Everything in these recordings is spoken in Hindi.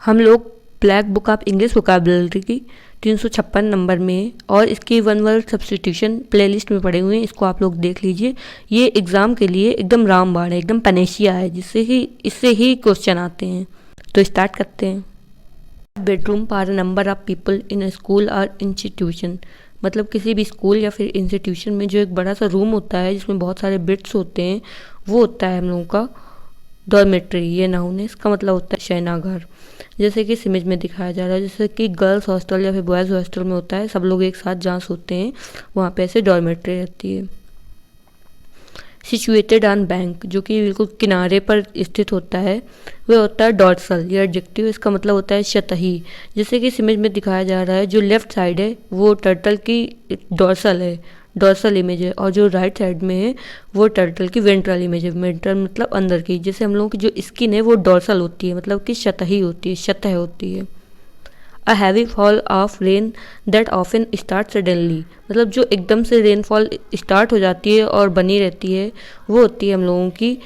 हम लोग black book of English vocabulary की 356 नंबर में और इसकी वन वर्ड सब्स्टिट्यूशन प्लेलिस्ट में पड़े हुए हैं। इसको आप लोग देख लीजिए। ये एग्ज़ाम के लिए एकदम रामबाण है, एकदम पनेशिया है, जिससे कि इससे ही क्वेश्चन आते हैं। तो स्टार्ट करते हैं। Bedroom for number of people in school और इंस्टीट्यूशन, मतलब किसी भी स्कूल या फिर इंस्टीट्यूशन में जो एक बड़ा सा रूम होता है जिसमें बहुत सारे बेड्स होते हैं, वो होता है हम लोगों का डॉर्मेट्री। ये नाउन है, इसका मतलब होता है शयनागार। जैसे कि इस इमेज में दिखाया जा रहा है, जैसे कि गर्ल्स हॉस्टल या फिर बॉयज़ हॉस्टल में होता है, सब लोग एक साथ जहाँ सोते हैं वहाँ पे ऐसे डॉर्मेट्री रहती है। सिचुएटेड ऑन बैंक, जो कि बिल्कुल किनारे पर स्थित होता है, वह होता है डॉर्सल। ये एडजेक्टिव, इसका मतलब होता है सतही। जैसे कि इस इमेज में दिखाया जा रहा है, जो लेफ्ट साइड है वो टर्टल की डॉर्सल है, डॉर्सल इमेज है, और जो राइट साइड में है वो टर्टल की वेंट्रल इमेज है। वेंट्रल मतलब अंदर की। जैसे हम लोगों की जो स्किन है वो डॉर्सल होती है, मतलब कि सतही होती है, सतह होती है। A heavy fall of rain that often start suddenly, मतलब जो एकदम से रेनफॉल स्टार्ट हो जाती है और बनी रहती है, वो होती है हम लोगों की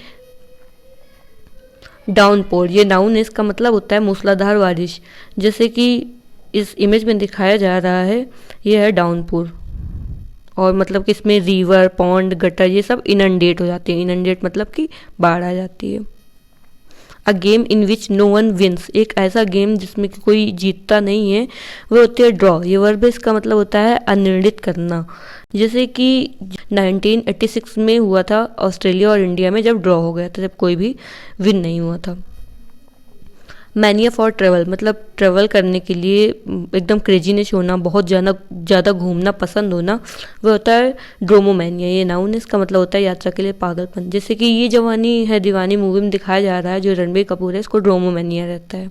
डाउनपोर। ये नाउन है, इसका मतलब होता है मूसलाधार बारिश। जैसे कि इस इमेज में दिखाया जा रहा है, ये है डाउनपोर। और मतलब कि इसमें रिवर, पॉन्ड, गटर ये सब इनंडेट हो जाते हैं। इनंडेट मतलब कि बाढ़ आ जाती है। A game in which no one wins, एक ऐसा गेम जिसमें कि कोई जीतता नहीं है, वो होती है ड्रॉ। ये वर्ब इसका मतलब होता है अनिर्णित करना। जैसे कि 1986 में हुआ था ऑस्ट्रेलिया और इंडिया में, जब ड्रॉ हो गया था, जब कोई भी विन नहीं हुआ था। मैनिया फॉर ट्रेवल, मतलब ट्रेवल करने के लिए एकदम क्रेजीनेस होना, बहुत ज़्यादा घूमना पसंद होना, वह होता है ड्रोमोमैनिया। ये नाउन है, इसका मतलब होता है यात्रा के लिए पागलपन। जैसे कि ये जवानी है दीवानी मूवी में दिखाया जा रहा है, जो रणबीर कपूर है, इसको ड्रोमोमैनिया रहता है।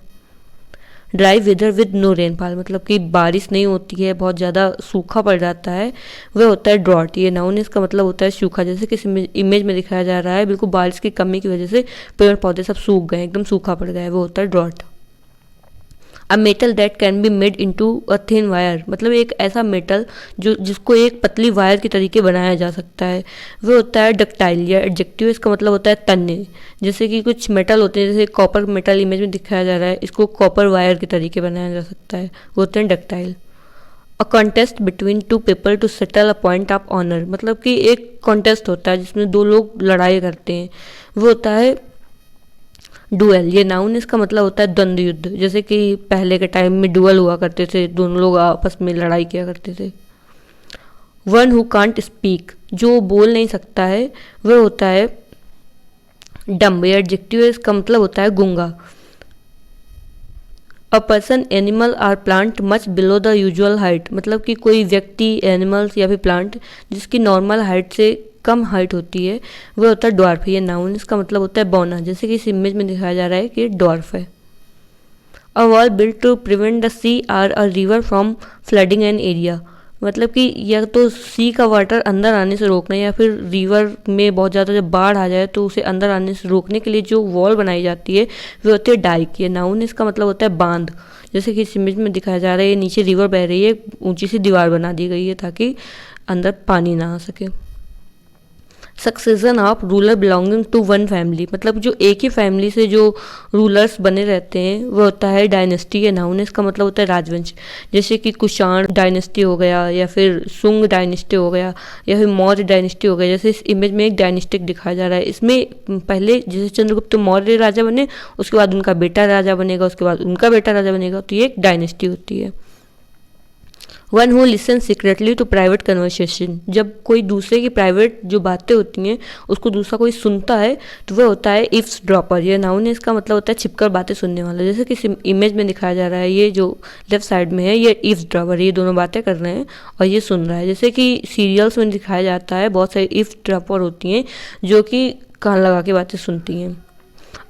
Dry weather with no rainfall, मतलब कि बारिश नहीं होती है, बहुत ज़्यादा सूखा पड़ जाता है, वह होता है ड्रॉट। ये नाउन, इसका मतलब होता है सूखा। जैसे कि इमेज में दिखाया जा रहा है, बिल्कुल बारिश की कमी की वजह से पेड़ पौधे सब सूख गए, एकदम सूखा पड़ गया है, वो होता है drought. A metal that can be made into a thin wire, मतलब एक ऐसा मेटल जो जिसको एक पतली वायर के तरीके बनाया जा सकता है, वो होता है डक्टाइल। या एडजेक्टिव, इसका मतलब होता है तन्य। जैसे कि कुछ मेटल होते हैं, जैसे कॉपर मेटल इमेज में दिखाया जा रहा है, इसको कॉपर वायर के तरीके बनाया जा सकता है, वो होते हैं ductile. A contest between two people to settle a point of honour, मतलब कि एक कॉन्टेस्ट होता है जिसमें दो लोग लड़ाई करते हैं, वो होता है डुएल। ये नाउन, इसका मतलब होता है द्वंद्व युद्ध। जैसे कि पहले के टाइम में डुएल हुआ करते थे, दोनों लोग आपस में लड़ाई किया करते थे। वन हु कांट स्पीक, जो बोल नहीं सकता है, वह होता है डम्ब। ये एडजेक्टिव है, इसका मतलब होता है गूंगा। A person, animal or plant much below the usual height, मतलब कि कोई व्यक्ति, एनिमल्स या फिर प्लांट जिसकी नॉर्मल हाइट से कम हाइट होती है, वह होता है ड्वार्फ। ये नाउन, इसका मतलब होता है बौना। जैसे कि इस इमेज में दिखाया जा रहा है कि ड्वार्फ है। A wall built to prevent the sea or a river from flooding an area, मतलब कि या तो सी का वाटर अंदर आने से रोकना, या फिर रिवर में बहुत ज़्यादा जब बाढ़ आ जाए तो उसे अंदर आने से रोकने के लिए जो वॉल बनाई जाती है, वो होती है डाइक। ये नाउन, इसका मतलब होता है बांध। जैसे कि इस इमेज में दिखाया जा रहा है, नीचे रिवर बह रही है, ऊंची सी दीवार बना दी गई है ताकि अंदर पानी ना आ सके। Succession of ruler belonging to one family, मतलब जो एक ही फैमिली से जो रूलर्स बने रहते हैं, वो होता है डायनेस्टी। या नाउन, इसका मतलब होता है राजवंश। जैसे कि कुषाण डायनेस्टी हो गया, या फिर सुंग डायनेस्टी हो गया, या फिर मौर्य डायनेस्टी हो गया। जैसे इस इमेज में एक डायनेस्टिक दिखाया जा रहा है, इसमें पहले जैसे चंद्रगुप्त मौर्य राजा बने, उसके बाद उनका बेटा राजा बनेगा, उसके बाद उनका बेटा राजा बनेगा, तो ये एक डायनेस्टी होती है। One who listen secretly to private conversation, जब कोई दूसरे की प्राइवेट जो बातें होती हैं उसको दूसरा कोई सुनता है, तो वह होता है इफ्स ड्रॉपर। यह नाउन है, इसका मतलब होता है छिपकर बातें सुनने वाला। जैसे कि इमेज में दिखाया जा रहा है, ये जो लेफ्ट साइड में है, ये इफ्स ड्रॉपर, ये दोनों बातें कर रहे हैं और ये सुन रहा है। जैसे कि सीरियल्स में दिखाया जाता है, बहुत सारी इफ्स ड्रॉपर होती हैं जो कि कान लगा के बातें सुनती हैं।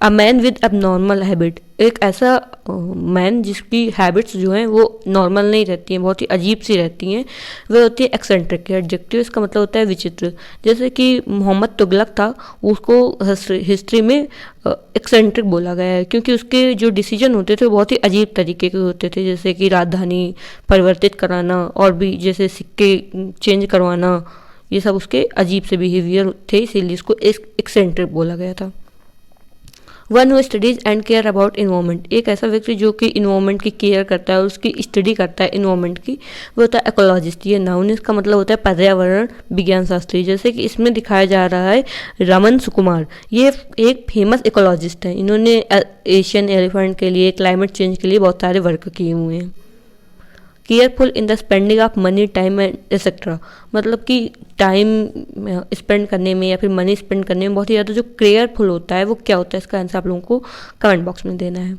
A man with abnormal habit, एक ऐसा मैन जिसकी हैबिट्स जो हैं वो नॉर्मल नहीं रहती हैं, बहुत ही अजीब सी रहती हैं, वह होती है एक्सेंट्रिक। एडजेक्टिव, इसका मतलब होता है विचित्र। जैसे कि मोहम्मद तुगलक था, उसको हिस्ट्री में एक्सेंट्रिक बोला गया है, क्योंकि उसके जो डिसीजन होते थे बहुत ही अजीब तरीके के होते थे। जैसे कि राजधानी परिवर्तित कराना, और भी जैसे सिक्के चेंज करवाना, ये सब उसके अजीब से बिहेवियर थे, इसीलिए इसको एक्सेंट्रिक बोला गया था। One who studies and care about environment, एक ऐसा व्यक्ति जो कि इन्वायरमेंट की केयर करता है और उसकी स्टडी करता है इन्वायरमेंट की, वो होता है इकोलॉजिस्ट। ये नाउन इसका मतलब होता है पर्यावरण विज्ञान शास्त्री। जैसे कि इसमें दिखाया जा रहा है रमन सुकुमार, ये एक फेमस इकोलॉजिस्ट हैं। इन्होंने एशियन एलिफेंट के लिए, क्लाइमेट चेंज के लिए बहुत सारे वर्क किए हुए हैं। Careful in the spending of money, time and etcetera, मतलब कि टाइम स्पेंड करने में या फिर मनी स्पेंड करने में बहुत ही ज़्यादा जो केयरफुल होता है वो क्या होता है, इसका आंसर आप लोगों को कमेंट बॉक्स में देना है।